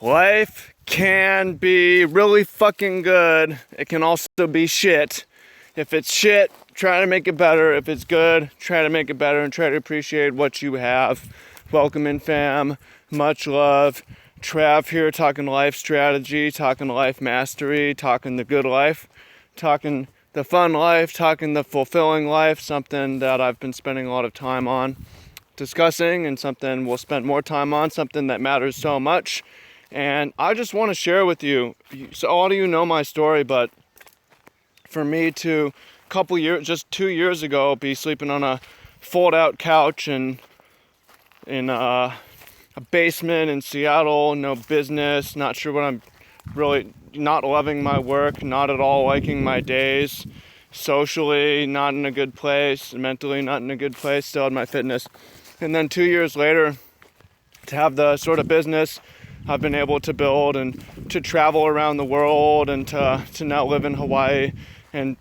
Life can be really fucking good. It can also be shit. If it's shit, try to make it better. If it's good, try to make it better and try to appreciate what you have. Welcome in, fam. Much love. Trav here, talking life strategy, talking life mastery, talking the good life, talking the fun life, talking the fulfilling life, something that I've been spending a lot of time on discussing and something we'll spend more time on, something that matters so much. And I just want to share with you, so all of you know my story, but for me to just 2 years ago, be sleeping on a fold-out couch in a basement in Seattle, no business, not sure what I'm really, not loving my work, not at all liking my days, socially not in a good place, mentally not in a good place, still had my fitness. And then 2 years later, to have the sort of business I've been able to build and to travel around the world and to now live in Hawaii and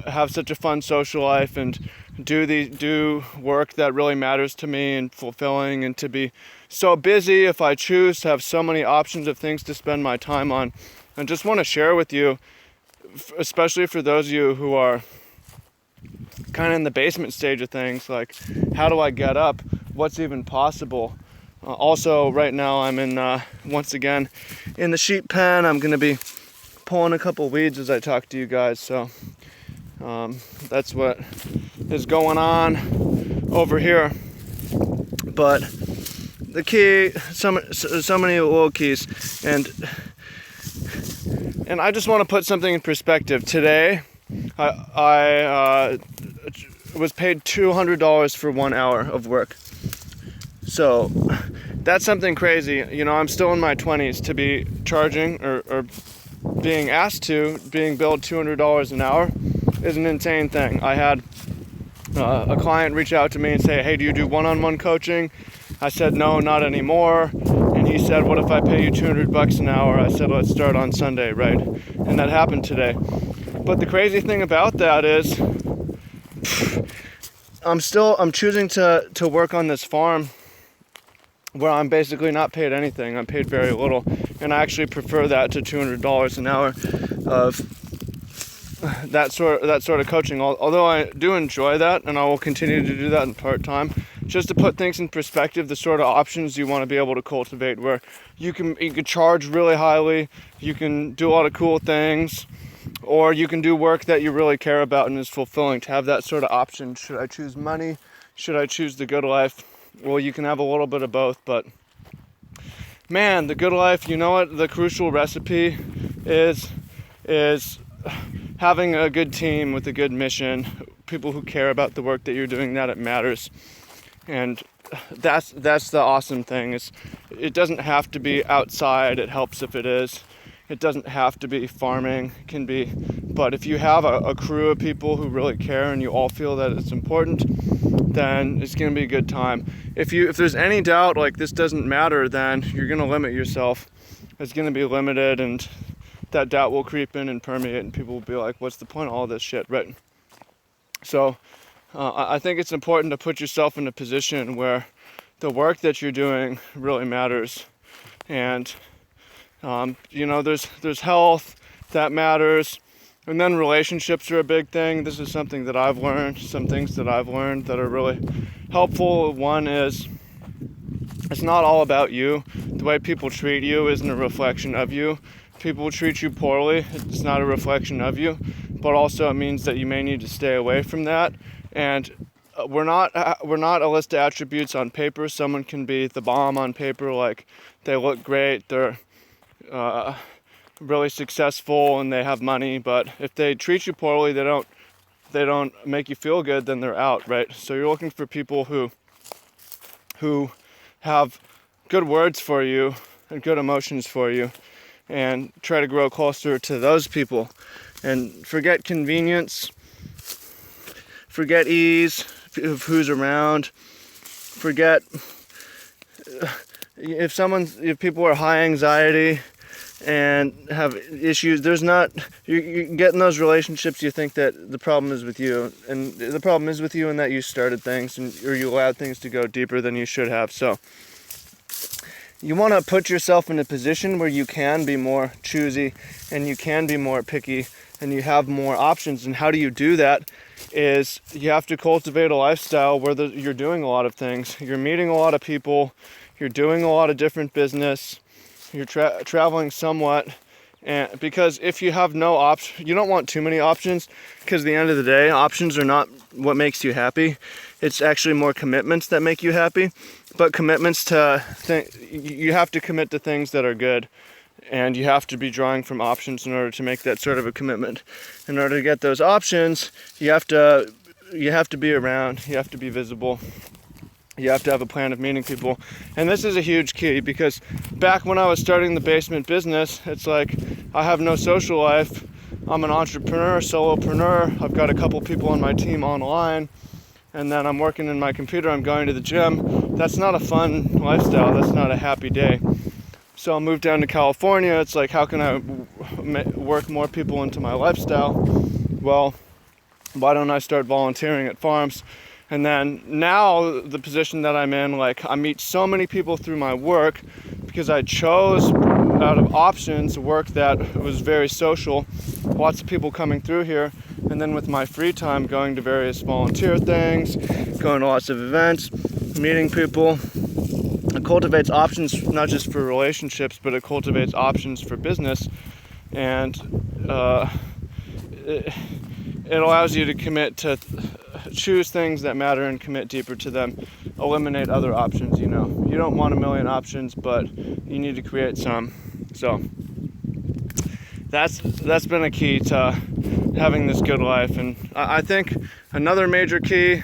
have such a fun social life and do work that really matters to me and fulfilling, and to be so busy if I choose, to have so many options of things to spend my time on. And just want to share with you, especially for those of you who are kind of in the basement stage of things, like how do I get up? What's even possible? Also, right now I'm in, once again, in the sheep pen. I'm going to be pulling a couple weeds as I talk to you guys. So that's what is going on over here. But the key, so many little keys, and I just want to put something in perspective. Today, I was paid $200 for 1 hour of work. So that's something crazy. You know, I'm still in my 20s to be charging or being asked to being billed $200 an hour is an insane thing. I had a client reach out to me and say, hey, do you do one-on-one coaching? I said, no, not anymore. And he said, what if I pay you $200 an hour? I said, let's start on Sunday, right? And that happened today. But the crazy thing about that is I'm choosing to work on this farm where I'm basically not paid anything. I'm paid very little, and I actually prefer that to $200 an hour of that sort of coaching. Although I do enjoy that, and I will continue to do that in part-time, just to put things in perspective. The sort of options you want to be able to cultivate, where you can charge really highly, you can do a lot of cool things, or you can do work that you really care about and is fulfilling. To have that sort of option. Should I choose money? Should I choose the good life? Well, you can have a little bit of both, but man, the good life, you know what the crucial recipe is having a good team with a good mission, people who care about the work that you're doing, that it matters. And that's the awesome thing. It doesn't have to be outside. It helps if it is. It doesn't have to be farming. It can be, but if you have a crew of people who really care and you all feel that it's important, then it's going to be a good time. If there's any doubt like this doesn't matter, then you're going to limit yourself. It's going to be limited, and that doubt will creep in and permeate, and people will be like, what's the point of all this shit, right? So I think it's important to put yourself in a position where the work that you're doing really matters. And there's health that matters, and then relationships are a big thing. This is something that I've learned, some things that I've learned that are really helpful. One is, it's not all about you. The way people treat you isn't a reflection of you. People treat you poorly, it's not a reflection of you, but also it means that you may need to stay away from that. And we're not a list of attributes on paper. Someone can be the bomb on paper, like they look great, they're really successful and they have money, but if they treat you poorly, they don't make you feel good, then they're out, right? So you're looking for people who have good words for you and good emotions for you, and try to grow closer to those people. And forget convenience, forget ease of who's around, forget if people are high anxiety and have issues, you get in those relationships, you think that the problem is with you, and the problem is with you in that you started things or you allowed things to go deeper than you should have. So you want to put yourself in a position where you can be more choosy and you can be more picky and you have more options. And how do you do that is you have to cultivate a lifestyle where you're doing a lot of things. You're meeting a lot of people, you're doing a lot of different business, you're traveling somewhat. And because if you have no option, you don't want too many options, because at the end of the day, options are not what makes you happy. It's actually more commitments that make you happy. But commitments to you have to commit to things that are good, and you have to be drawing from options in order to make that sort of a commitment. In order to get those options, you have to be around, you have to be visible. You have to have a plan of meeting people. And this is a huge key, because back when I was starting the basement business, it's like I have no social life. I'm an entrepreneur, solopreneur. I've got a couple people on my team online, and then I'm working in my computer, I'm going to the gym. That's not a fun lifestyle. That's not a happy day. So I moved down to California. It's like, how can I work more people into my lifestyle? Well, why don't I start volunteering at farms? And then now the position that I'm in, like, I meet so many people through my work because I chose out of options work that was very social, lots of people coming through here. And then with my free time, going to various volunteer things, going to lots of events, meeting people. It cultivates options not just for relationships, but it cultivates options for business. And it allows you to commit to choose things that matter and commit deeper to them. Eliminate other options. You don't want a million options, but you need to create some. So that's been a key to having this good life. And I think another major key,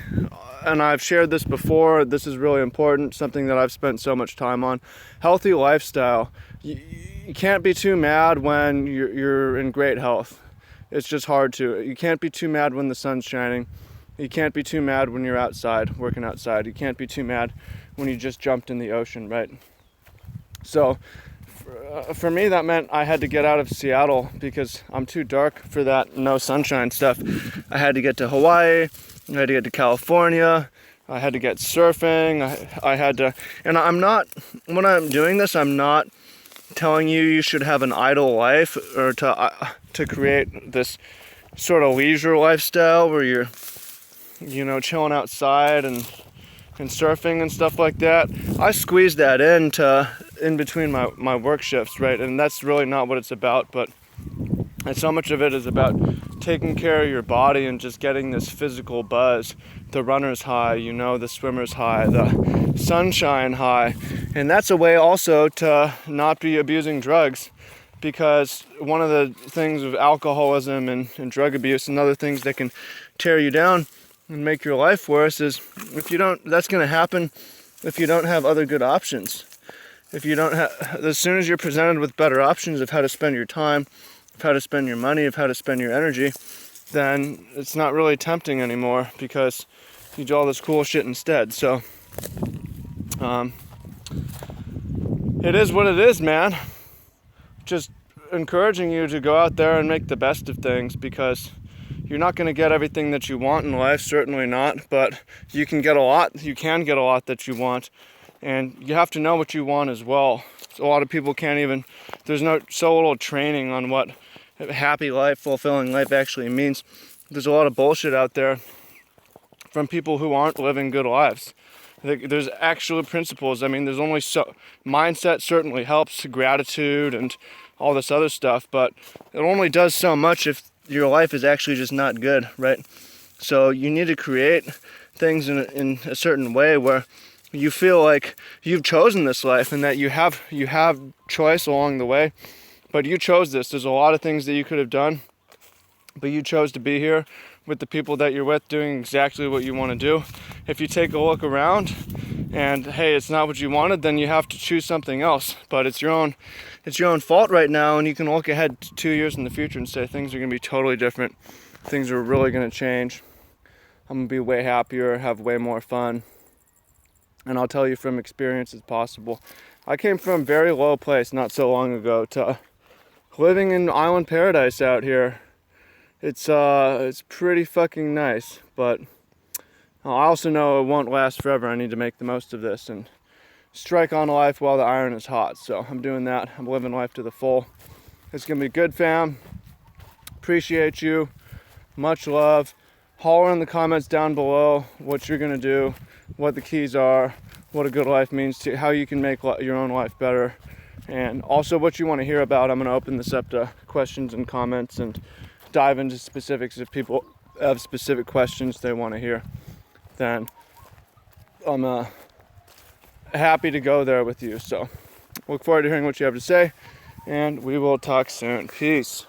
and I've shared this before, this is really important, something that I've spent so much time on: healthy lifestyle. You can't be too mad when you're in great health. It's just hard to. You can't be too mad when the sun's shining. You can't be too mad when you're outside, working outside. You can't be too mad when you just jumped in the ocean, right? So for me, that meant I had to get out of Seattle because I'm too dark for that no sunshine stuff. I had to get to Hawaii. I had to get to California. I had to get surfing. I had to, and I'm not, when I'm doing this, I'm not telling you should have an idle life or to create this sort of leisure lifestyle where you're, chilling outside and surfing and stuff like that. I squeeze that in between my work shifts, right? And that's really not what it's about, but so much of it is about taking care of your body and just getting this physical buzz, the runner's high, the swimmer's high, the sunshine high. And that's a way also to not be abusing drugs, because one of the things of alcoholism and drug abuse and other things that can tear you down and make your life worse is that's going to happen if you don't have other good options. If you don't have, as soon as you're presented with better options of how to spend your time, of how to spend your money, of how to spend your energy, then it's not really tempting anymore because you do all this cool shit instead. So it is what it is, man. Just encouraging you to go out there and make the best of things, because you're not going to get everything that you want in life, certainly not, but you can get a lot that you want, and you have to know what you want as well. So a lot of people there's so little training on what a happy life, fulfilling life actually means. There's a lot of bullshit out there from people who aren't living good lives. There's actual principles. There's only mindset certainly helps, gratitude and all this other stuff, but it only does so much if your life is actually just not good, right? So you need to create things in a certain way where you feel like you've chosen this life and that you have choice along the way, but you chose this. There's a lot of things that you could have done, but you chose to be here with the people that you're with doing exactly what you want to do. If you take a look around and hey, it's not what you wanted, then you have to choose something else. But it's your own fault right now, and you can look ahead 2 years in the future and say things are going to be totally different. Things are really going to change. I'm going to be way happier, have way more fun. And I'll tell you from experience, it's possible. I came from a very low place not so long ago to living in island paradise out here. It's pretty fucking nice, but I also know it won't last forever. I need to make the most of this and strike on life while the iron is hot. So I'm doing that. I'm living life to the full. It's gonna be good, fam. Appreciate you. Much love. Holler in the comments down below what you're gonna do, what the keys are, what a good life means to you, how you can make your own life better, and also what you want to hear about. I'm gonna open this up to questions and comments and dive into specifics. If people have specific questions they want to hear, then I'm happy to go there with you. So look forward to hearing what you have to say, and we will talk soon. Peace.